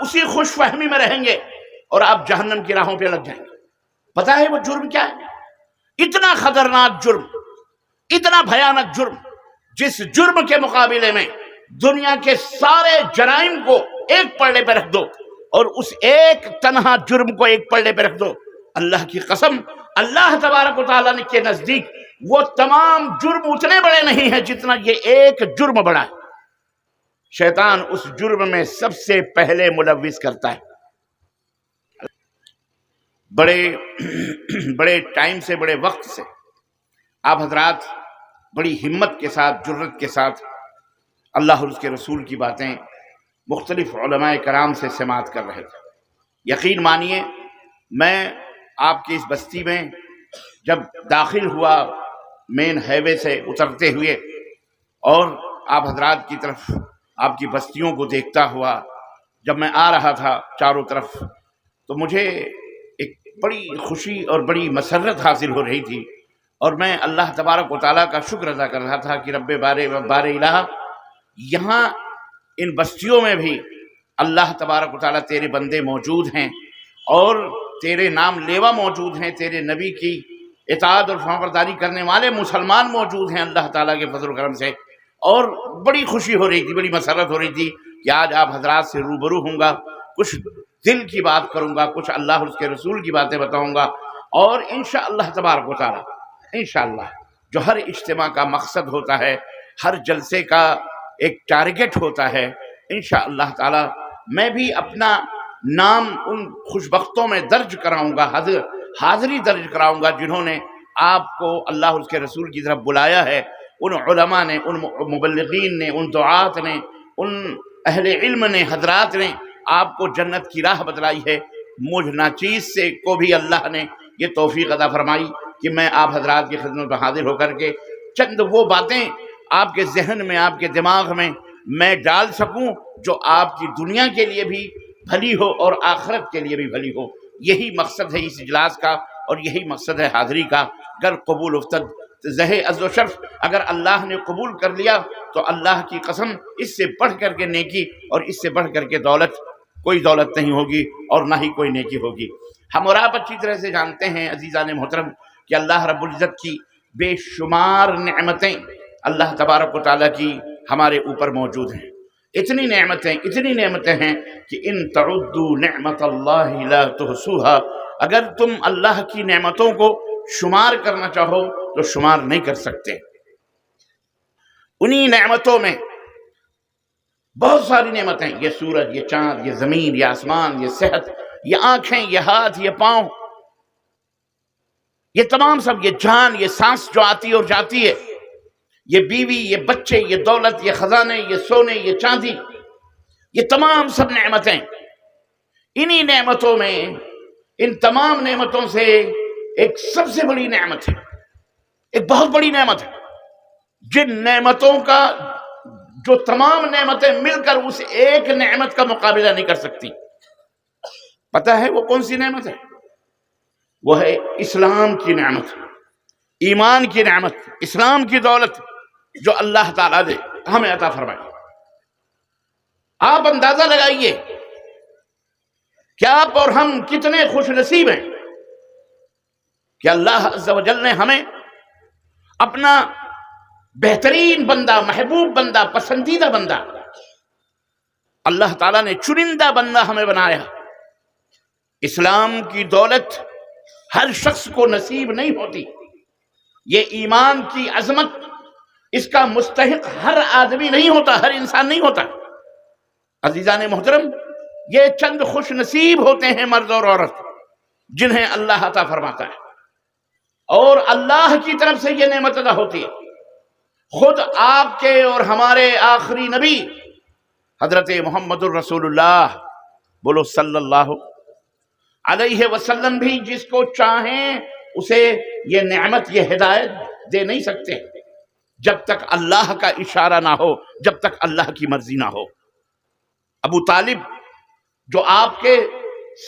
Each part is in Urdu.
اسی خوش فہمی میں رہیں گے اور آپ جہنم کی راہوں پہ لگ جائیں گے۔ پتہ ہے وہ جرم کیا ہے؟ اتنا خطرناک جرم، اتنا بھیانک جرم، جس جرم کے مقابلے میں دنیا کے سارے جرائم کو ایک پلڑے پہ رکھ دو اور اس ایک تنہا جرم کو ایک پلڑے پہ رکھ دو، اللہ کی قسم اللہ تبارک و تعالیٰ کے نزدیک وہ تمام جرم اتنے بڑے نہیں ہیں جتنا یہ ایک جرم بڑا ہے۔ شیطان اس جرم میں سب سے پہلے ملوث کرتا ہے۔ بڑے ٹائم سے، بڑے وقت سے آپ حضرات بڑی ہمت کے ساتھ، جرت کے ساتھ اللہ اور اس کے رسول کی باتیں مختلف علماء کرام سے سماعت کر رہے تھے۔ یقین مانیے میں آپ کی اس بستی میں جب داخل ہوا مین ہائی وے سے اترتے ہوئے اور آپ حضرات کی طرف، آپ کی بستیوں کو دیکھتا ہوا جب میں آ رہا تھا چاروں طرف، تو مجھے ایک بڑی خوشی اور بڑی مسرت حاصل ہو رہی تھی، اور میں اللہ تبارک و تعالیٰ کا شکر ادا کر رہا تھا کہ رب بار الہ، یہاں ان بستیوں میں بھی اللہ تبارک و تعالیٰ تیرے بندے موجود ہیں اور تیرے نام لیوا موجود ہیں، تیرے نبی کی اطاعت اور فرمانبرداری کرنے والے مسلمان موجود ہیں اللہ تعالیٰ کے فضل و کرم سے، اور بڑی خوشی ہو رہی تھی، بڑی مسرت ہو رہی تھی کہ آج آپ حضرات سے روبرو ہوں گا، کچھ دل کی بات کروں گا، کچھ اللہ اور اس کے رسول کی باتیں بتاؤں گا، اور انشاءاللہ تبارک و تعالیٰ انشاءاللہ جو ہر اجتماع کا مقصد ہوتا ہے، ہر جلسے کا ایک ٹارگٹ ہوتا ہے، انشاءاللہ تعالیٰ میں بھی اپنا نام ان خوشبختوں میں درج کراؤں گا، حاضری درج کراؤں گا جنہوں نے آپ کو اللہ اور اس کے رسول کی طرف بلایا ہے، ان علماء نے، ان مبلغین نے، ان دعات نے، ان اہل علم نے، حضرات نے آپ کو جنت کی راہ بتلائی ہے۔ مجھ ناچیز سے کو بھی اللہ نے یہ توفیق عطا فرمائی کہ میں آپ حضرات کی خدمت میں حاضر ہو کر کے چند وہ باتیں آپ کے ذہن میں، آپ کے دماغ میں ڈال سکوں جو آپ کی دنیا کے لیے بھی بھلی ہو اور آخرت کے لیے بھی بھلی ہو۔ یہی مقصد ہے اس اجلاس کا اور یہی مقصد ہے حاضری کا۔ گر قبول افتد زہ عز و شرف، اگر اللہ نے قبول کر لیا تو اللہ کی قسم اس سے بڑھ کر کے نیکی اور اس سے بڑھ کر کے دولت، کوئی دولت نہیں ہوگی اور نہ ہی کوئی نیکی ہوگی۔ ہم اور آپ اچھی طرح سے جانتے ہیں عزیزان محترم کہ اللہ رب العزت کی بے شمار نعمتیں اللہ تبارک و تعالیٰ کی ہمارے اوپر موجود ہیں۔ اتنی نعمتیں ہیں کہ ان تعدوا نعمت اللہ لا تحصوها، اگر تم اللہ کی نعمتوں کو شمار کرنا چاہو تو شمار نہیں کر سکتے۔ انہی نعمتوں میں بہت ساری نعمتیں، یہ سورج، یہ چاند، یہ زمین، یہ آسمان، یہ صحت، یہ آنکھیں، یہ ہاتھ، یہ پاؤں، یہ تمام سب، یہ جان، یہ سانس جو آتی اور جاتی ہے، یہ بیوی، یہ بچے، یہ دولت، یہ خزانے، یہ سونے، یہ چاندی، یہ تمام سب نعمتیں۔ انہی نعمتوں میں، ان تمام نعمتوں سے ایک سب سے بڑی نعمت ہے، ایک بہت بڑی نعمت ہے، جن نعمتوں کا جو تمام نعمتیں مل کر اس ایک نعمت کا مقابلہ نہیں کر سکتی۔ پتہ ہے وہ کون سی نعمت ہے؟ وہ ہے اسلام کی نعمت، ایمان کی نعمت، اسلام کی دولت جو اللہ تعالیٰ نے ہمیں عطا فرمائی۔ آپ اندازہ لگائیے کہ آپ اور ہم کتنے خوش نصیب ہیں کہ اللہ عز و جل نے ہمیں اپنا بہترین بندہ، محبوب بندہ، پسندیدہ بندہ، اللہ تعالیٰ نے چنندہ بندہ ہمیں بنایا۔ اسلام کی دولت ہر شخص کو نصیب نہیں ہوتی، یہ ایمان کی عظمت، اس کا مستحق ہر آدمی نہیں ہوتا، ہر انسان نہیں ہوتا۔ عزیزان محترم، یہ چند خوش نصیب ہوتے ہیں مرد اور عورت جنہیں اللہ عطا فرماتا ہے، اور اللہ کی طرف سے یہ نعمت ادا ہوتی ہے۔ خود آپ کے اور ہمارے آخری نبی حضرت محمد الرسول اللہ بولو صلی اللہ علیہ وسلم بھی جس کو چاہیں اسے یہ نعمت، یہ ہدایت دے نہیں سکتے جب تک اللہ کا اشارہ نہ ہو، جب تک اللہ کی مرضی نہ ہو۔ ابو طالب جو آپ کے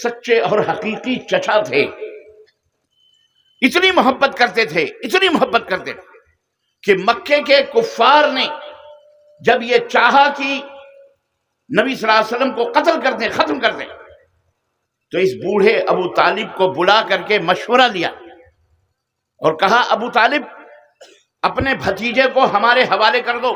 سچے اور حقیقی چچا تھے، اتنی محبت کرتے تھے کہ مکے کے کفار نے جب یہ چاہا کہ نبی صلی اللہ علیہ وسلم کو قتل کر دیں، ختم کر دیں۔ تو اس بوڑھے ابو طالب کو بلا کر کے مشورہ لیا اور کہا ابو طالب اپنے بھتیجے کو ہمارے حوالے کر دو،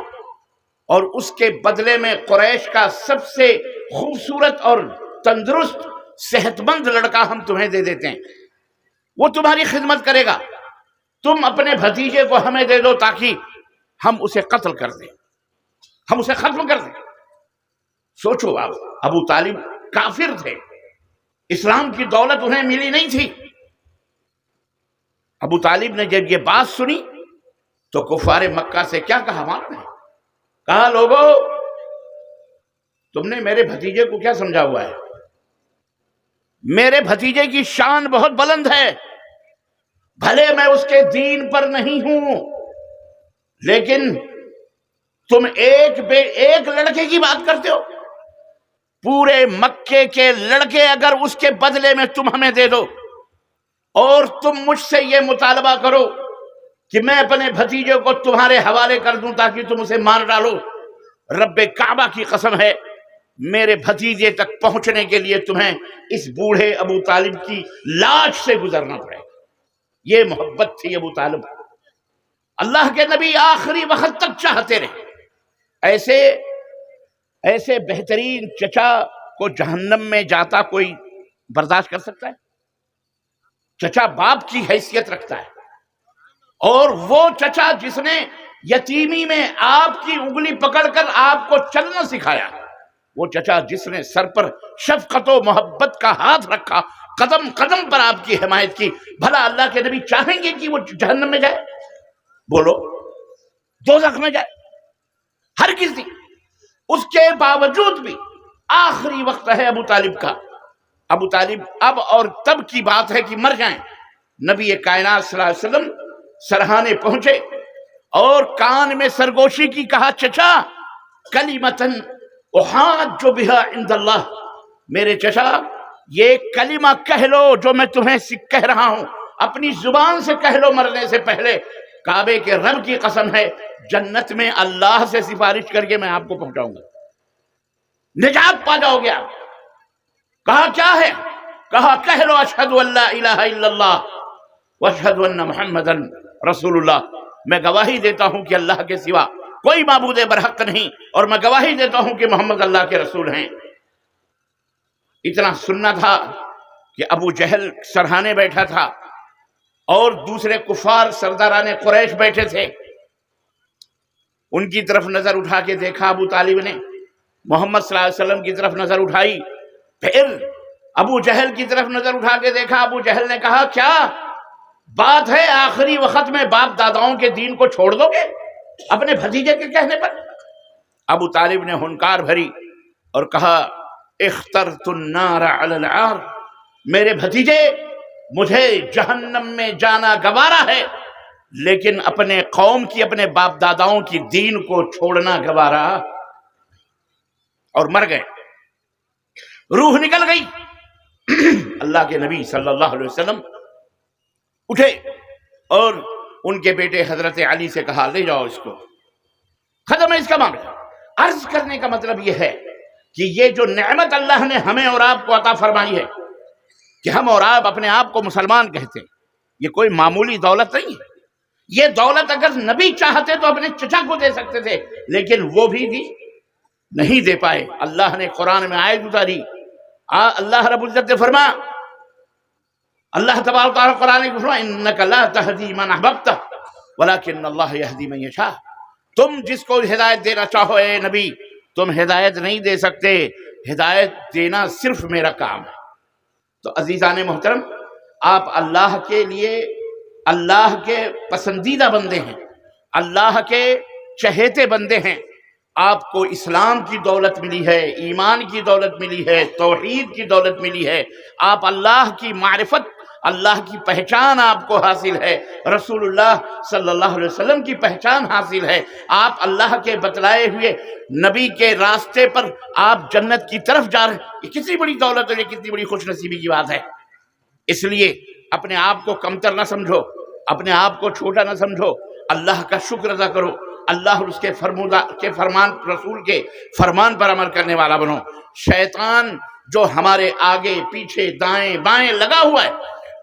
اور اس کے بدلے میں قریش کا سب سے خوبصورت اور تندرست صحت مند لڑکا ہم تمہیں دے دیتے ہیں، وہ تمہاری خدمت کرے گا، تم اپنے بھتیجے کو ہمیں دے دو تاکہ ہم اسے قتل کر دیں، ہم اسے ختم کر دیں۔ سوچو آپ، ابو طالب کافر تھے، اسلام کی دولت انہیں ملی نہیں تھی۔ ابو طالب نے جب یہ بات سنی تو کفار مکہ سے کیا کہا معلوم ہے؟ کہا لوگو تم نے میرے بھتیجے کو کیا سمجھا ہوا ہے؟ میرے بھتیجے کی شان بہت بلند ہے، بھلے میں اس کے دین پر نہیں ہوں، لیکن تم ایک لڑکے کی بات کرتے ہو، پورے مکے کے لڑکے اگر اس کے بدلے میں تم ہمیں دے دو اور تم مجھ سے یہ مطالبہ کرو کہ میں اپنے بھتیجے کو تمہارے حوالے کر دوں تاکہ تم اسے مار ڈالو، رب کعبہ کی قسم ہے میرے بھتیجے تک پہنچنے کے لیے تمہیں اس بوڑھے ابو طالب کی لاش سے گزرنا پڑے۔ یہ محبت تھی ابو طالب، اللہ کے نبی آخری وقت تک چاہتے رہے۔ ایسے بہترین چچا کو جہنم میں جاتا کوئی برداشت کر سکتا ہے؟ چچا باپ کی حیثیت رکھتا ہے، اور وہ چچا جس نے یتیمی میں آپ کی انگلی پکڑ کر آپ کو چلنا سکھایا، وہ چچا جس نے سر پر شفقت و محبت کا ہاتھ رکھا، قدم قدم پر آپ کی حمایت کی، بھلا اللہ کے نبی چاہیں گے کہ وہ جہنم میں جائے؟ بولو، دوزخ میں جائے؟ ہرگز نہیں۔ اس کے باوجود بھی آخری وقت ہے ابو طالب کا، ابو طالب اب اور تب کی بات ہے کہ مر جائیں، نبی کائنات صلی اللہ علیہ وسلم سرہانے پہنچے اور کان میں سرگوشی کی، کہا چچا کلمتن احاج بہا عند اللہ، میرے چچا یہ کلمہ کہہ لو جو میں تمہیں کہہ رہا ہوں، اپنی زبان سے کہہ لو مرنے سے پہلے، کعبے کے رب کی قسم ہے جنت میں اللہ سے سفارش کر کے میں آپ کو پہنچاؤں گا، نجات پا جاؤ گے آپ۔ کہا کیا ہے؟ کہا کہہ لو اشہد ان لا الہ الا اللہ واشہد ان محمدن رسول اللہ، میں گواہی دیتا ہوں کہ اللہ کے سوا کوئی معبود برحق نہیں، اور میں گواہی دیتا ہوں کہ محمد اللہ کے رسول ہیں۔ اتنا سننا تھا کہ ابو جہل سرہانے بیٹھا تھا اور دوسرے کفار سرداران قریش بیٹھے تھے، ان کی طرف نظر اٹھا کے دیکھا ابو طالب نے، محمد صلی اللہ علیہ وسلم کی طرف نظر اٹھائی، پھر ابو جہل کی طرف نظر اٹھا کے دیکھا، ابو جہل نے کہا کیا بات ہے، آخری وقت میں باپ داداؤں کے دین کو چھوڑ دو گے اپنے بھتیجے کے کہنے پر؟ ابو طالب نے ہنکار بھری اور کہا اخترت النار علی العار، میرے بھتیجے مجھے جہنم میں جانا گوارا ہے، لیکن اپنے قوم کی، اپنے باپ داداؤں کی دین کو چھوڑنا گوارا۔ اور مر گئے، روح نکل گئی۔ اللہ کے نبی صلی اللہ علیہ وسلم اٹھے اور ان کے بیٹے حضرت علی سے کہا لے جاؤ اس کو، ختم ہے اس کا معاملہ۔ عرض کرنے کا مطلب یہ ہے کہ یہ جو نعمت اللہ نے ہمیں اور آپ کو عطا فرمائی ہے کہ ہم اور آپ اپنے آپ کو مسلمان کہتے ہیں، یہ کوئی معمولی دولت نہیں ہے۔ یہ دولت اگر نبی چاہتے تو اپنے چچا کو دے سکتے تھے، لیکن وہ بھی نہیں دے پائے۔ اللہ نے قرآن میں آیت اتاری، اللہ رب العزت نے فرمایا، اللہ تبارک و تعالیٰ قرآن میں فرمایا انک لا تہدی من احببت ولکن اللہ یہدی من یشاء، تم جس کو ہدایت دینا چاہو اے نبی تم ہدایت نہیں دے سکتے، ہدایت دینا صرف میرا کام ہے۔ تو عزیزان محترم، آپ اللہ کے لیے اللہ کے پسندیدہ بندے ہیں، اللہ کے چہیتے بندے ہیں، آپ کو اسلام کی دولت ملی ہے، ایمان کی دولت ملی ہے، توحید کی دولت ملی ہے، آپ اللہ کی معرفت، اللہ کی پہچان آپ کو حاصل ہے، رسول اللہ صلی اللہ علیہ وسلم کی پہچان حاصل ہے، آپ اللہ کے بتلائے ہوئے نبی کے راستے پر آپ جنت کی طرف جا رہے ہیں۔ یہ کتنی بڑی دولت ہے، یہ کتنی بڑی خوش نصیبی کی بات ہے۔ اس لیے اپنے آپ کو کمتر نہ سمجھو، اپنے آپ کو چھوٹا نہ سمجھو، اللہ کا شکر ادا کرو، اللہ اور اس کے فرمان رسول کے فرمان پر عمل کرنے والا بنو۔ شیطان جو ہمارے آگے پیچھے دائیں بائیں لگا ہوا ہے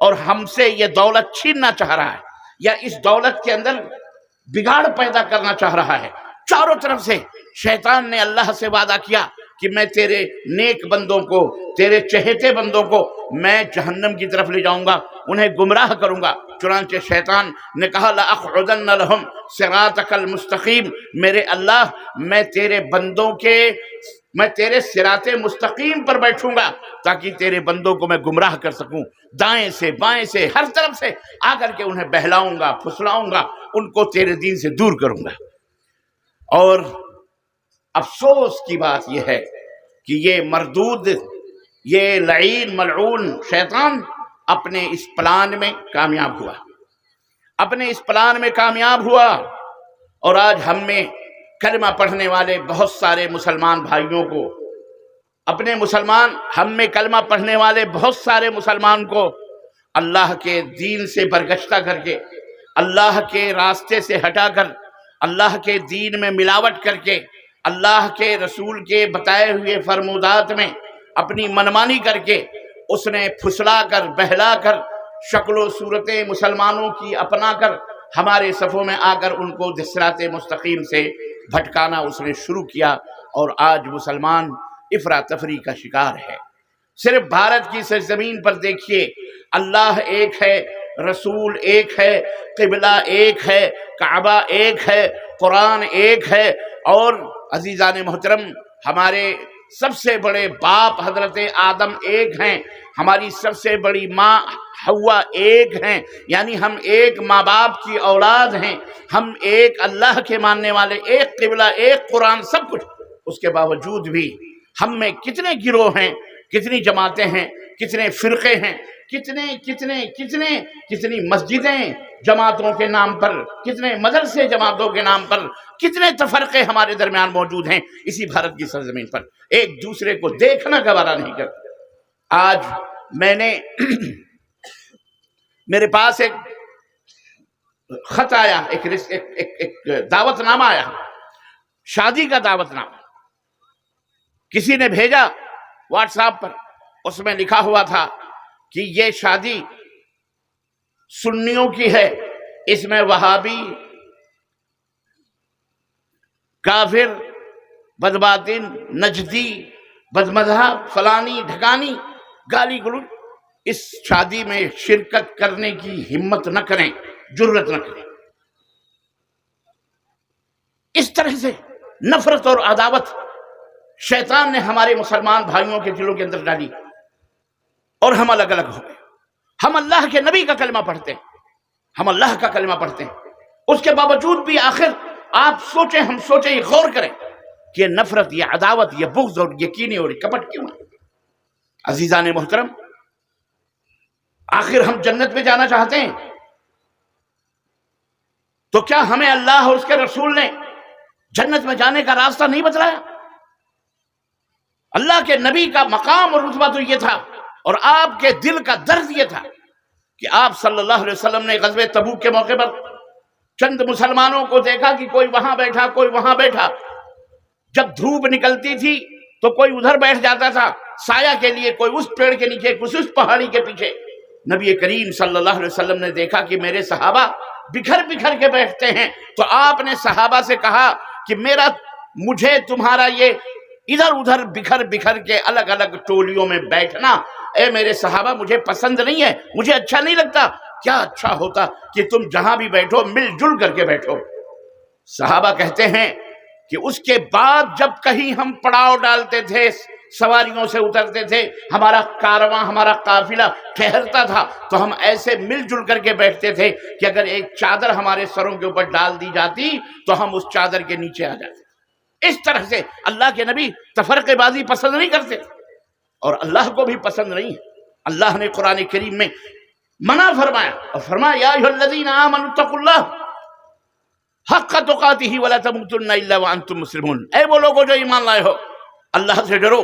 اور ہم سے یہ دولت چھیننا چاہ رہا ہے یا اس دولت کے اندر بگاڑ پیدا کرنا چاہ رہا ہے، چاروں طرف سے شیطان نے اللہ سے وعدہ کیا کہ میں تیرے نیک بندوں کو، تیرے چہیتے بندوں کو میں جہنم کی طرف لے جاؤں گا، انہیں گمراہ کروں گا۔ چنانچہ شیطان نے کہا لَأَقْعُدَنَّ لَهُمْ صِرَاطَكَ الْمُسْتَقِيمَ، میرے اللہ میں تیرے بندوں کے، میں تیرے صراط مستقیم پر بیٹھوں گا تاکہ تیرے بندوں کو میں گمراہ کر سکوں، دائیں سے بائیں سے ہر طرف سے آ کر کے انہیں بہلاؤں گا، پھسلاؤں گا، ان کو تیرے دین سے دور کروں گا۔ اور افسوس کی بات یہ ہے کہ یہ مردود، یہ لعین ملعون شیطان اپنے اس پلان میں کامیاب ہوا، اپنے اس پلان میں کامیاب ہوا، اور آج ہم میں کلمہ پڑھنے والے بہت سارے مسلمان بھائیوں کو، ہم میں کلمہ پڑھنے والے بہت سارے مسلمان کو اللہ کے دین سے برگشتہ کر کے، اللہ کے راستے سے ہٹا کر، اللہ کے دین میں ملاوٹ کر کے، اللہ کے رسول کے بتائے ہوئے فرمودات میں اپنی منمانی کر کے، اس نے پھسلا کر بہلا کر شکل و صورتیں مسلمانوں کی اپنا کر ہمارے صفوں میں آ کر ان کو صراط مستقیم سے بھٹکانا اس نے شروع کیا، اور آج مسلمان افراتفری کا شکار ہے۔ صرف بھارت کی سرزمین پر دیکھیے، اللہ ایک ہے، رسول ایک ہے، قبلہ ایک ہے، کعبہ ایک ہے، قرآن ایک ہے، اور عزیزان محترم ہمارے سب سے بڑے باپ حضرت آدم ایک ہیں، ہماری سب سے بڑی ماں حوا ایک ہیں، یعنی ہم ایک ماں باپ کی اولاد ہیں، ہم ایک اللہ کے ماننے والے، ایک قبلہ، ایک قرآن، سب کچھ۔ اس کے باوجود بھی ہم میں کتنے گروہ ہیں، کتنی جماعتیں ہیں، کتنے فرقے ہیں، کتنی مسجدیں جماعتوں کے نام پر، کتنے مدرسے جماعتوں کے نام پر، کتنے تفرقے ہمارے درمیان موجود ہیں اسی بھارت کی سرزمین پر، ایک دوسرے کو دیکھنا گوارا نہیں کرتے۔ آج میں نے میرے پاس ایک خط آیا، ایک دعوت نامہ آیا، شادی کا دعوت نامہ کسی نے بھیجا واٹس ایپ پر، اس میں لکھا ہوا تھا کہ یہ شادی سنیوں کی ہے، اس میں وہابی، کافر، بدباطن، نجدی، بدمذہب، فلانی ڈھکانی، گالی گلوچ، اس شادی میں شرکت کرنے کی ہمت نہ کریں، جرت نہ کریں۔ اس طرح سے نفرت اور عداوت شیطان نے ہمارے مسلمان بھائیوں کے دلوں کے اندر ڈالی، اور ہم الگ الگ ہو گئے۔ ہم اللہ کے نبی کا کلمہ پڑھتے ہیں، ہم اللہ کا کلمہ پڑھتے ہیں، اس کے باوجود بھی آخر آپ سوچیں، ہم سوچیں، یہ غور کریں کہ یہ نفرت، یہ عداوت، یہ بغض اور یہ کینے اور یہ کپٹ کیوں ہے؟ عزیزان محترم، آخر ہم جنت میں جانا چاہتے ہیں تو کیا ہمیں اللہ اور اس کے رسول نے جنت میں جانے کا راستہ نہیں بتلایا؟ اللہ کے نبی کا مقام اور رتبہ تو یہ تھا، اور آپ کے دل کا درد یہ تھا کہ آپ صلی اللہ علیہ وسلم نے غزوہ تبوک کے موقع پر چند مسلمانوں کو دیکھا کہ کوئی وہاں بیٹھا، کوئی وہاں بیٹھا، جب دھوپ نکلتی تھی تو کوئی ادھر بیٹھ جاتا تھا سایہ کے لیے، کوئی اس پیڑ کے نیچے، کچھ اس پہاڑی کے پیچھے۔ نبی کریم صلی اللہ علیہ وسلم نے دیکھا کہ میرے صحابہ بکھر بکھر کے بیٹھتے ہیں، تو آپ نے صحابہ سے کہا کہ مجھے تمہارا یہ ادھر ادھر بکھر بکھر کے الگ الگ ٹولیوں میں بیٹھنا، اے میرے صحابہ مجھے پسند نہیں ہے، مجھے اچھا نہیں لگتا، کیا اچھا ہوتا کہ تم جہاں بھی بیٹھو مل جل کر کے بیٹھو۔ صحابہ کہتے ہیں کہ اس کے بعد جب کہیں ہم پڑاؤ ڈالتے تھے، سواریوں سے اترتے تھے، ہمارا کارواں، ہمارا قافلہ ٹھہرتا تھا، تو ہم ایسے مل جل کر کے بیٹھتے تھے کہ اگر ایک چادر ہمارے سروں کے اوپر ڈال دی جاتی تو ہم اس چادر کے نیچے آ جاتے۔ اس طرح سے اللہ کے نبی تفرقے بازی پسند نہیں کرتے، اور اللہ کو بھی پسند نہیں ہے۔ اللہ نے قرآن کریم میں منع فرمایا، اور فرمایا یا ایھا الذین آمنوا اتقوا اللہ حق تقاتہ ولا تموتن الا وانتم مسلمون، اے وہ لوگوں جو ایمان لائے ہو، اللہ سے ڈرو،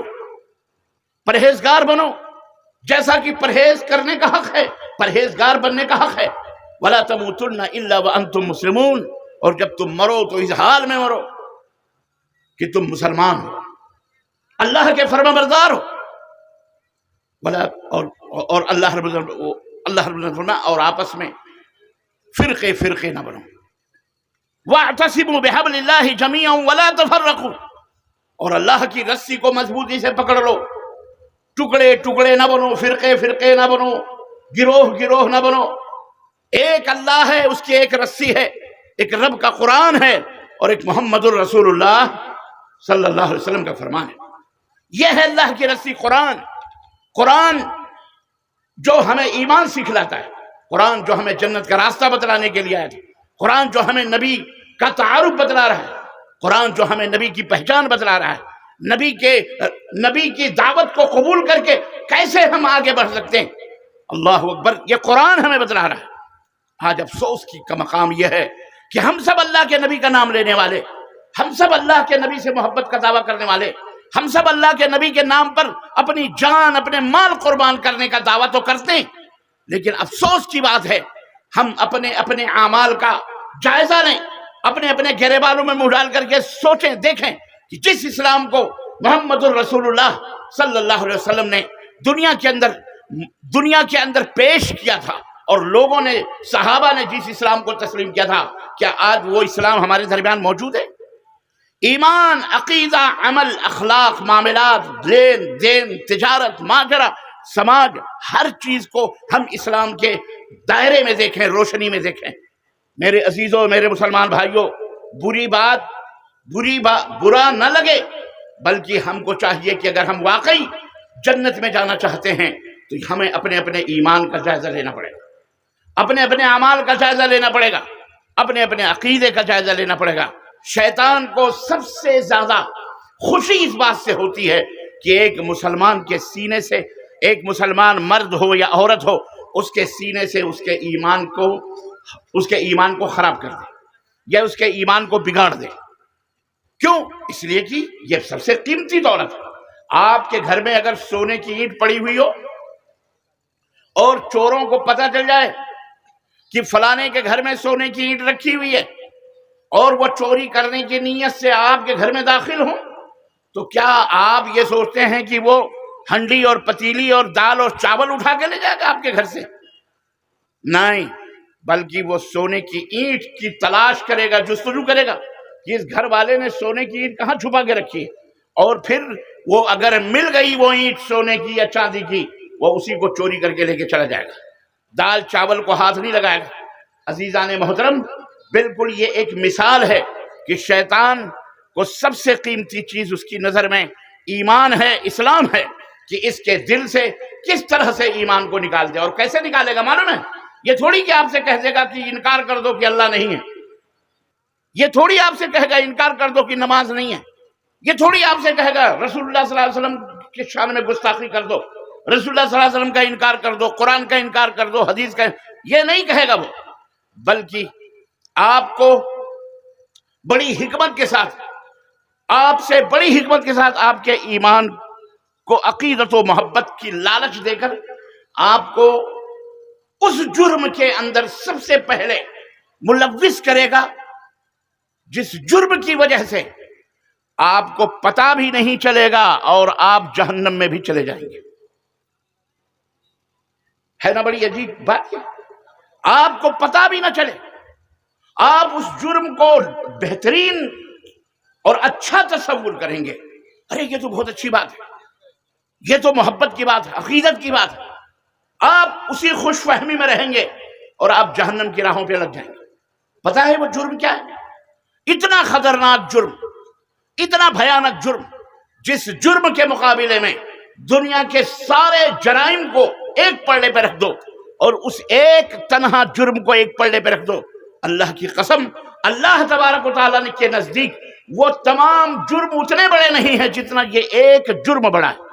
پرہیزگار بنو، جیسا کہ پرہیز کرنے کا حق ہے، پرہیزگار بننے کا حق ہے، ولا تموتن الا وانتم مسلمون، اور جب تم مرو تو اس حال میں مرو کہ تم مسلمان ہو، اللہ کے فرما بردار ہو، اور اللہ رب العزت فرمایا اور آپس میں فرقے نہ بنو، وَاعْتَصِمُوا بِحَبْلِ اللَّهِ جَمِيعًا وَلَا تَفَرَّقُوا، اور اللہ کی رسی کو مضبوطی سے پکڑ لو، ٹکڑے نہ بنو، فرقے نہ بنو، گروہ نہ بنو۔ ایک اللہ ہے، اس کی ایک رسی ہے، ایک رب کا قرآن ہے اور ایک محمد الرسول اللہ صلی اللہ علیہ وسلم کا فرمان ہے۔ یہ ہے اللہ کی رسی، قرآن جو ہمیں ایمان سکھلاتا ہے، قرآن جو ہمیں جنت کا راستہ بتلانے کے لیے آیا تھا، قرآن جو ہمیں نبی کا تعارف بتلا رہا ہے، قرآن جو ہمیں نبی کی پہچان بتلا رہا ہے، نبی کی دعوت کو قبول کر کے کیسے ہم آگے بڑھ سکتے ہیں، اللہ اکبر، یہ قرآن ہمیں بتلا رہا ہے۔ آج افسوس کا مقام یہ ہے کہ ہم سب اللہ کے نبی کا نام لینے والے، ہم سب اللہ کے نبی سے محبت کا دعویٰ کرنے والے، ہم سب اللہ کے نبی کے نام پر اپنی جان اپنے مال قربان کرنے کا دعویٰ تو کرتے ہیں، لیکن افسوس کی بات ہے ہم اپنے اعمال کا جائزہ لیں، اپنے گریبانوں میں منہ ڈال کر کے سوچیں دیکھیں کہ جس اسلام کو محمد الرسول اللہ صلی اللہ علیہ وسلم نے دنیا کے اندر پیش کیا تھا اور لوگوں نے، صحابہ نے جس اسلام کو تسلیم کیا تھا، کیا آج وہ اسلام ہمارے درمیان موجود ہے؟ ایمان، عقیدہ، عمل، اخلاق، معاملات، لین دین، تجارت، معاشرہ، سماج، ہر چیز کو ہم اسلام کے دائرے میں دیکھیں، روشنی میں دیکھیں۔ میرے عزیزوں، میرے مسلمان بھائیوں، برا نہ لگے، بلکہ ہم کو چاہیے کہ اگر ہم واقعی جنت میں جانا چاہتے ہیں تو ہمیں اپنے ایمان کا جائزہ لینا پڑے گا، اپنے اعمال کا جائزہ لینا پڑے گا، اپنے عقیدے کا جائزہ لینا پڑے گا۔ شیطان کو سب سے زیادہ خوشی اس بات سے ہوتی ہے کہ ایک مسلمان کے سینے سے، ایک مسلمان مرد ہو یا عورت ہو، اس کے سینے سے اس کے ایمان کو خراب کر دے یا اس کے ایمان کو بگاڑ دے۔ کیوں؟ اس لیے کہ یہ سب سے قیمتی دولت ہے۔ آپ کے گھر میں اگر سونے کی اینٹ پڑی ہوئی ہو اور چوروں کو پتہ چل جائے کہ فلانے کے گھر میں سونے کی اینٹ رکھی ہوئی ہے اور وہ چوری کرنے کی نیت سے آپ کے گھر میں داخل ہوں، تو کیا آپ یہ سوچتے ہیں کہ وہ ہنڈی اور پتیلی اور دال اور چاول اٹھا کے لے جائے گا آپ کے گھر سے؟ نہیں، بلکہ وہ سونے کی اینٹ کی تلاش کرے گا، جستجو کرے گا کہ اس گھر والے نے سونے کی اینٹ کہاں چھپا کے رکھی ہے، اور پھر وہ اگر مل گئی وہ اینٹ سونے کی یا چاندی کی، وہ اسی کو چوری کر کے لے کے چلا جائے گا، دال چاول کو ہاتھ نہیں لگائے گا۔ عزیزان محترم، بالکل یہ ایک مثال ہے کہ شیطان کو سب سے قیمتی چیز اس کی نظر میں ایمان ہے، اسلام ہے، کہ اس کے دل سے کس طرح سے ایمان کو نکال دے۔ اور کیسے نکالے گا معلوم ہے؟ یہ تھوڑی کہ آپ سے کہہ دے گا کہ انکار کر دو کہ اللہ نہیں ہے، یہ تھوڑی آپ سے کہے گا انکار کر دو کہ نماز نہیں ہے، یہ تھوڑی آپ سے کہے گا رسول اللہ صلی اللہ علیہ وسلم کی شان میں گستاخی کر دو، رسول اللہ صلی اللہ علیہ وسلم کا انکار کر دو، قرآن کا انکار کر دو، حدیث کا، یہ نہیں کہے گا وہ، بلکہ آپ کو بڑی حکمت کے ساتھ، آپ سے بڑی حکمت کے ساتھ آپ کے ایمان کو عقیدت و محبت کی لالچ دے کر آپ کو اس جرم کے اندر سب سے پہلے ملوث کرے گا جس جرم کی وجہ سے آپ کو پتہ بھی نہیں چلے گا اور آپ جہنم میں بھی چلے جائیں گے۔ ہے نا بڑی عجیب بات؟ آپ کو پتہ بھی نہ چلے، آپ اس جرم کو بہترین اور اچھا تصور کریں گے، ارے یہ تو بہت اچھی بات ہے، یہ تو محبت کی بات ہے، عقیدت کی بات ہے، آپ اسی خوش فہمی میں رہیں گے اور آپ جہنم کی راہوں پہ لگ جائیں گے۔ پتہ ہے وہ جرم کیا ہے؟ اتنا خطرناک جرم، اتنا بھیانک جرم، جس جرم کے مقابلے میں دنیا کے سارے جرائم کو ایک پلڑے پہ رکھ دو اور اس ایک تنہا جرم کو ایک پلڑے پہ رکھ دو، اللہ کی قسم، اللہ تبارک و تعالیٰ کے نزدیک وہ تمام جرم اتنے بڑے نہیں ہیں جتنا یہ ایک جرم بڑا ہے۔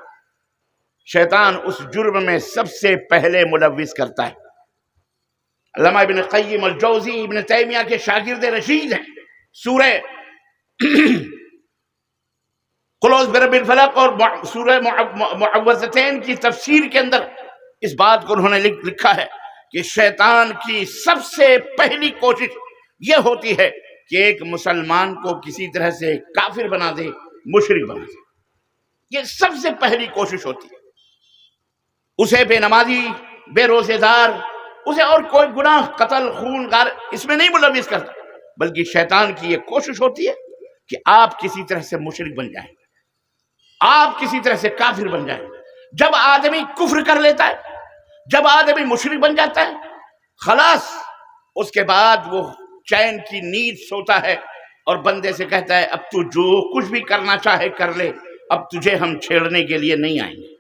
شیطان اس جرم میں سب سے پہلے ملوث کرتا ہے۔ علامہ ابن قیم الجوزی ابن تیمیہ کے شاگرد رشید ہیں، سورہ قل اعوذ برب الفلق اور سورہ معوذتین کی تفسیر کے اندر اس بات کو انہوں نے لکھا ہے کہ شیطان کی سب سے پہلی کوشش یہ ہوتی ہے کہ ایک مسلمان کو کسی طرح سے کافر بنا دے، مشرک بنا دے۔ یہ سب سے پہلی کوشش ہوتی ہے۔ اسے بے نمازی، بے روزے دار، اسے اور کوئی گناہ، قتل، خون، غار، اس میں نہیں ملوث کرتا، بلکہ شیطان کی یہ کوشش ہوتی ہے کہ آپ کسی طرح سے مشرک بن جائیں، آپ کسی طرح سے کافر بن جائیں۔ جب آدمی کفر کر لیتا ہے، جب آدمی مشرک بن جاتا ہے، خلاص اس کے بعد وہ چین کی نیند سوتا ہے اور بندے سے کہتا ہے اب تو جو کچھ بھی کرنا چاہے کر لے، اب تجھے ہم چھیڑنے کے لیے نہیں آئیں گے۔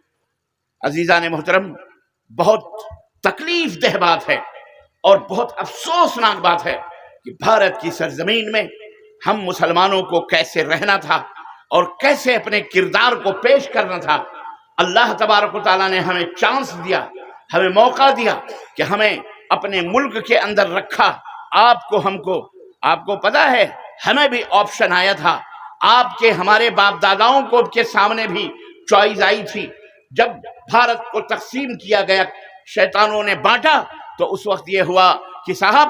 عزیزان محترم، بہت تکلیف دہ بات ہے اور بہت افسوسناک بات ہے کہ بھارت کی سرزمین میں ہم مسلمانوں کو کیسے رہنا تھا اور کیسے اپنے کردار کو پیش کرنا تھا۔ اللہ تبارک و تعالیٰ نے ہمیں چانس دیا، ہمیں موقع دیا کہ ہمیں اپنے ملک کے اندر رکھا۔ آپ کو پتا ہے ہمیں بھی آپشن آیا تھا، آپ کے ہمارے باپ داداؤں کو کے سامنے بھی چوائس آئی تھی۔ جب بھارت کو تقسیم کیا گیا، شیطانوں نے بانٹا، تو اس وقت یہ ہوا کہ صاحب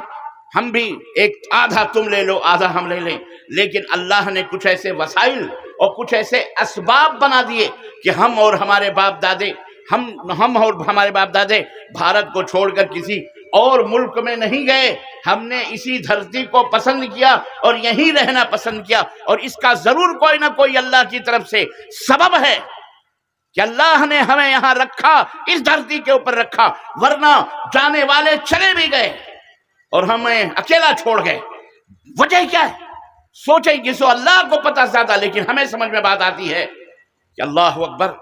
ہم بھی ایک آدھا تم لے لو، آدھا ہم لے لیں، لیکن اللہ نے کچھ ایسے وسائل اور کچھ ایسے اسباب بنا دیے کہ ہم اور ہمارے باپ دادے بھارت کو چھوڑ کر کسی اور ملک میں نہیں گئے۔ ہم نے اسی دھرتی کو پسند کیا اور یہیں رہنا پسند کیا، اور اس کا ضرور کوئی نہ کوئی اللہ کی طرف سے سبب ہے کہ اللہ نے ہمیں یہاں رکھا، اس دھرتی کے اوپر رکھا، ورنہ جانے والے چلے بھی گئے اور ہمیں اکیلا چھوڑ گئے۔ وجہ کیا ہے؟ سوچیں کہ سو اللہ کو پتہ زیادہ، لیکن ہمیں سمجھ میں بات آتی ہے کہ اللہ اکبر،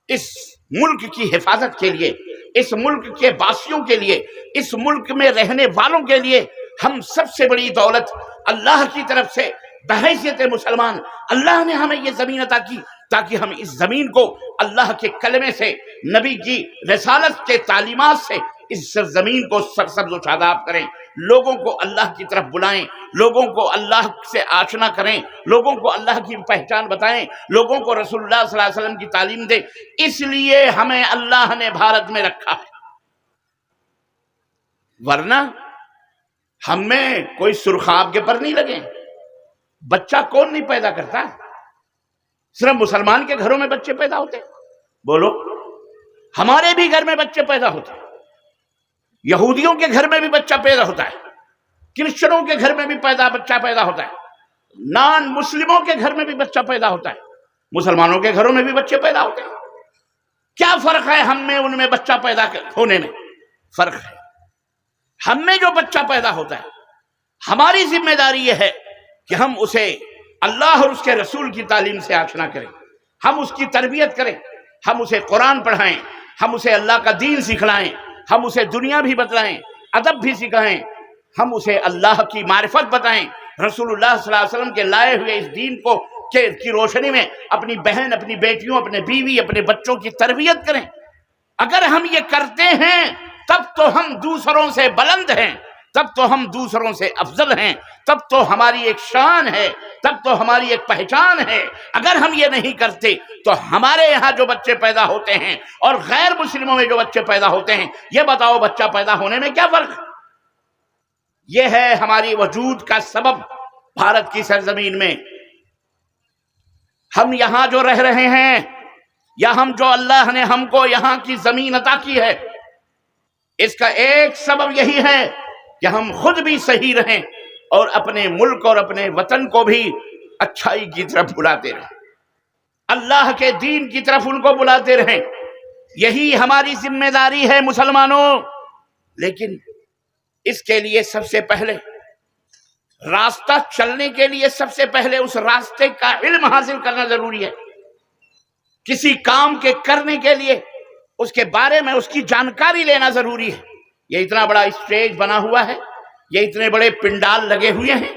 اس ملک کی حفاظت کے لیے، اس ملک کے باسیوں کے لیے، اس ملک میں رہنے والوں کے لیے ہم سب سے بڑی دولت اللہ کی طرف سے بحیثیت مسلمان اللہ نے ہمیں یہ زمین عطا کی، تاکہ ہم اس زمین کو اللہ کے کلمے سے، نبی کی رسالت کے تعلیمات سے اس زمین کو سرسبز و شاداب کریں، لوگوں کو اللہ کی طرف بلائیں، لوگوں کو اللہ سے آشنا کریں، لوگوں کو اللہ کی پہچان بتائیں، لوگوں کو رسول اللہ صلی اللہ علیہ وسلم کی تعلیم دیں۔ اس لیے ہمیں اللہ نے بھارت میں رکھا ہے، ورنہ ہم میں کوئی سرخاب کے پر نہیں لگے۔ بچہ کون نہیں پیدا کرتا؟ صرف مسلمان کے گھروں میں بچے پیدا ہوتے؟ بولو، ہمارے بھی گھر میں بچے پیدا ہوتے ہیں، یہودیوں کے گھر میں بھی بچہ پیدا ہوتا ہے، کرسچنوں کے گھر میں بھی بچہ پیدا ہوتا ہے، نان مسلموں کے گھر میں بھی بچہ پیدا ہوتا ہے، مسلمانوں کے گھروں میں بھی بچے پیدا ہوتے ہیں۔ کیا فرق ہے ہم میں ان میں بچہ پیدا ہونے میں؟ فرق ہے، ہم میں جو بچہ پیدا ہوتا ہے، ہماری ذمہ داری یہ ہے کہ ہم اسے اللہ اور اس کے رسول کی تعلیم سے آشنا کریں، ہم اس کی تربیت کریں، ہم اسے قرآن پڑھائیں، ہم اسے اللہ کا دین سکھلائیں، ہم اسے دنیا بھی بتلائیں، ادب بھی سکھائیں، ہم اسے اللہ کی معرفت بتائیں، رسول اللہ صلی اللہ علیہ وسلم کے لائے ہوئے اس دین کو کی روشنی میں اپنی بہن، اپنی بیٹیوں، اپنے بیوی، اپنے بچوں کی تربیت کریں۔ اگر ہم یہ کرتے ہیں تب تو ہم دوسروں سے بلند ہیں، تب تو ہم دوسروں سے افضل ہیں، تب تو ہماری ایک شان ہے، تب تو ہماری ایک پہچان ہے۔ اگر ہم یہ نہیں کرتے تو ہمارے یہاں جو بچے پیدا ہوتے ہیں اور غیر مسلموں میں جو بچے پیدا ہوتے ہیں، یہ بتاؤ بچہ پیدا ہونے میں کیا فرق ہے؟ یہ ہے ہماری وجود کا سبب بھارت کی سرزمین میں۔ ہم یہاں جو رہ رہے ہیں، یا ہم جو اللہ نے ہم کو یہاں کی زمین عطا کی ہے، اس کا ایک سبب یہی ہے کہ ہم خود بھی صحیح رہیں اور اپنے ملک اور اپنے وطن کو بھی اچھائی کی طرف بلاتے رہیں، اللہ کے دین کی طرف ان کو بلاتے رہیں۔ یہی ہماری ذمہ داری ہے مسلمانوں۔ لیکن اس کے لیے سب سے پہلے راستہ چلنے کے لیے سب سے پہلے اس راستے کا علم حاصل کرنا ضروری ہے۔ کسی کام کے کرنے کے لیے اس کے بارے میں اس کی جانکاری لینا ضروری ہے۔ یہ اتنا بڑا اسٹیج بنا ہوا ہے، یہ اتنے بڑے پنڈال لگے ہوئے ہیں،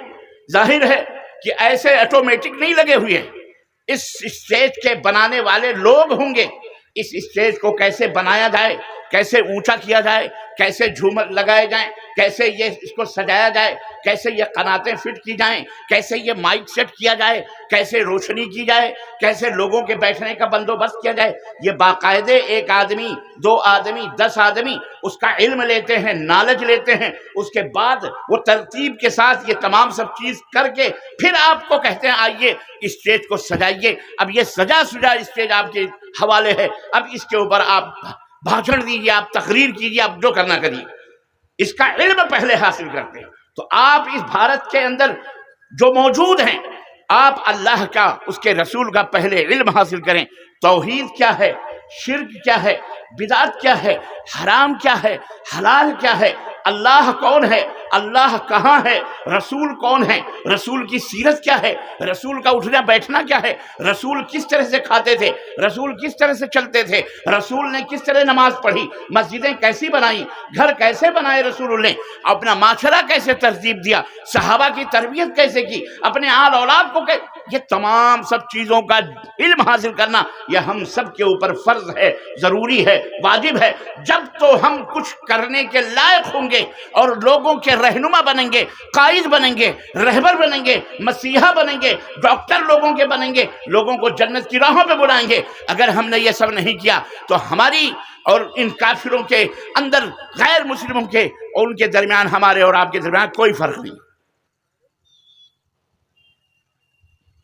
ظاہر ہے کہ ایسے آٹومیٹک نہیں لگے ہوئے ہیں۔ اس اسٹیج کے بنانے والے لوگ ہوں گے۔ اس اسٹیج کو کیسے بنایا جائے، کیسے اونچا کیا جائے، کیسے جھومر لگائے جائیں، کیسے یہ اس کو سجایا جائے، کیسے یہ قناتیں فٹ کی جائیں، کیسے یہ مائک سیٹ کیا جائے، کیسے روشنی کی جائے، کیسے لوگوں کے بیٹھنے کا بندوبست کیا جائے، یہ باقاعدے ایک آدمی، 2 آدمی، 10 آدمی اس کا علم لیتے ہیں، نالج لیتے ہیں، اس کے بعد وہ ترتیب کے ساتھ یہ تمام سب چیز کر کے پھر آپ کو کہتے ہیں آئیے اسٹیج کو سجائیے۔ اب یہ سجا اسٹیج آپ کے حوالے ہے، اب اس کے اوپر آپ بھاشن دیجیے، آپ تقریر کیجیے، آپ جو کرنا کریے۔ اس کا علم پہلے حاصل کرتے ہیں۔ تو آپ اس بھارت کے اندر جو موجود ہیں، آپ اللہ کا، اس کے رسول کا پہلے علم حاصل کریں۔ توحید کیا ہے، شرک کیا ہے، بدعت کیا ہے، حرام کیا ہے، حلال کیا ہے، اللہ کون ہے، اللہ کہاں ہے، رسول کون ہے، رسول کی سیرت کیا ہے، رسول کا اٹھنا بیٹھنا کیا ہے، رسول کس طرح سے کھاتے تھے، رسول کس طرح سے چلتے تھے، رسول نے کس طرح نماز پڑھی، مسجدیں کیسی بنائی، گھر کیسے بنائے رسول نے، اپنا معاشرہ کیسے ترتیب دیا، صحابہ کی تربیت کیسے کی، اپنے آل اولاد کو یہ تمام سب چیزوں کا علم حاصل کرنا یہ ہم سب کے اوپر فرض ہے، ضروری ہے، واجب ہے۔ جب تو ہم کچھ کرنے کے لائق ہوں گے اور لوگوں کے رہنما بنیں گے، قائد بنیں گے، رہبر بنیں گے، مسیحا بنیں گے، ڈاکٹر لوگوں کے بنیں گے، لوگوں کو جنت کی راہوں پہ بلائیں گے۔ اگر ہم نے یہ سب نہیں کیا تو ہماری اور ان کافروں کے اندر، غیر مسلموں کے اور ان کے درمیان، ہمارے اور آپ کے درمیان کوئی فرق نہیں۔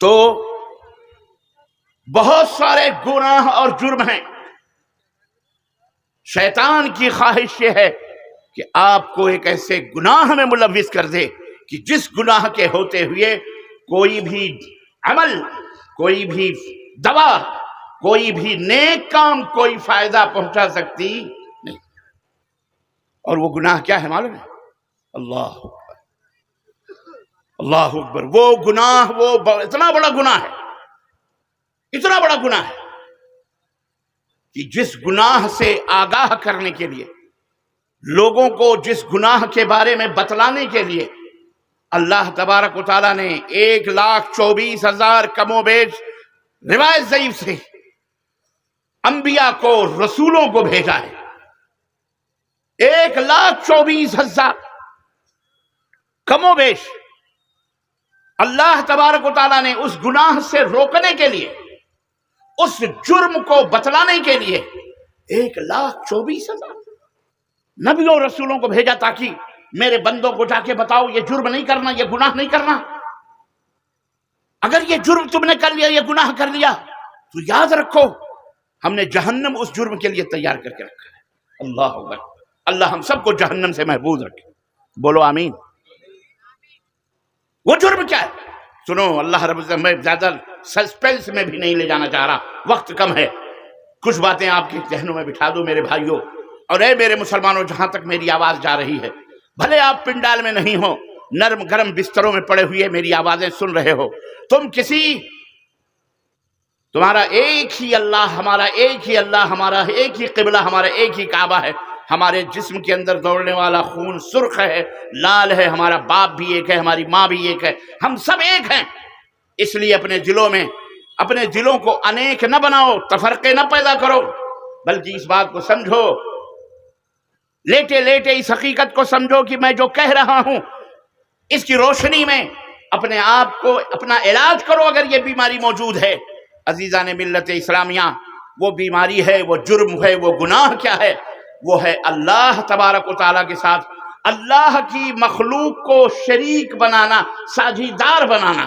تو بہت سارے گناہ اور جرم ہیں۔ شیطان کی خواہش یہ ہے کہ آپ کو ایک ایسے گناہ میں ملوث کر دے کہ جس گناہ کے ہوتے ہوئے کوئی بھی عمل، کوئی بھی دوا، کوئی بھی نیک کام، کوئی فائدہ پہنچا سکتی نہیں۔ اور وہ گناہ کیا ہے معلوم ہے؟ اللہ اکبر، اللہ اکبر۔ وہ گناہ، وہ اتنا بڑا گناہ ہے، اتنا بڑا گناہ ہے کہ جس گناہ سے آگاہ کرنے کے لیے، لوگوں کو جس گناہ کے بارے میں بتلانے کے لیے اللہ تبارک و تعالیٰ نے 1,24,000 کم و بیش روایت ضعیف سے انبیاء کو، رسولوں کو بھیجا ہے۔ 1,24,000 کم و بیش اللہ تبارک و تعالیٰ نے اس گناہ سے روکنے کے لیے، اس جرم کو بتلانے کے لیے 1,24,000 نبیوں رسولوں کو بھیجا تاکہ میرے بندوں کو جا کے بتاؤ یہ جرم نہیں کرنا، یہ گناہ نہیں کرنا۔ اگر یہ جرم تم نے کر لیا، یہ گناہ کر لیا، تو یاد رکھو ہم نے جہنم اس جرم کے لیے تیار کر کے رکھا ہے۔ اللہ اکبر۔ اللہ ہم سب کو جہنم سے محفوظ رکھے، بولو آمین۔ وہ جرم کیا ہے؟ سنو، اللہ رب العزت، میں زیادہ سسپینس میں بھی نہیں لے جانا چاہ رہا، وقت کم ہے، کچھ باتیں آپ کے ذہنوں میں بٹھا دو میرے بھائیوں اور اے میرے مسلمانوں، جہاں تک میری آواز جا رہی ہے، بھلے آپ پنڈال میں نہیں ہو، نرم گرم بستروں میں پڑے ہوئے میری آوازیں سن رہے ہو، تمہارا ایک ہی اللہ، ہمارا ایک ہی اللہ، ہمارا ایک ہی قبلہ، ہمارا ایک ہی کعبہ ہے، ہمارے جسم کے اندر دوڑنے والا خون سرخ ہے، لال ہے، ہمارا باپ بھی ایک ہے، ہماری ماں بھی ایک ہے، ہم سب ایک ہیں۔ اس لیے اپنے دلوں کو انیک نہ بناؤ، تفرقے نہ پیدا کرو، بلکہ اس بات کو سمجھو، لیٹے لیٹے اس حقیقت کو سمجھو کہ میں جو کہہ رہا ہوں اس کی روشنی میں اپنے آپ کو، اپنا علاج کرو اگر یہ بیماری موجود ہے۔ عزیزان ملت اسلامیہ، وہ بیماری ہے، وہ جرم ہے، وہ گناہ کیا ہے؟ وہ ہے اللہ تبارک و تعالیٰ کے ساتھ اللہ کی مخلوق کو شریک بنانا، ساجھیدار بنانا۔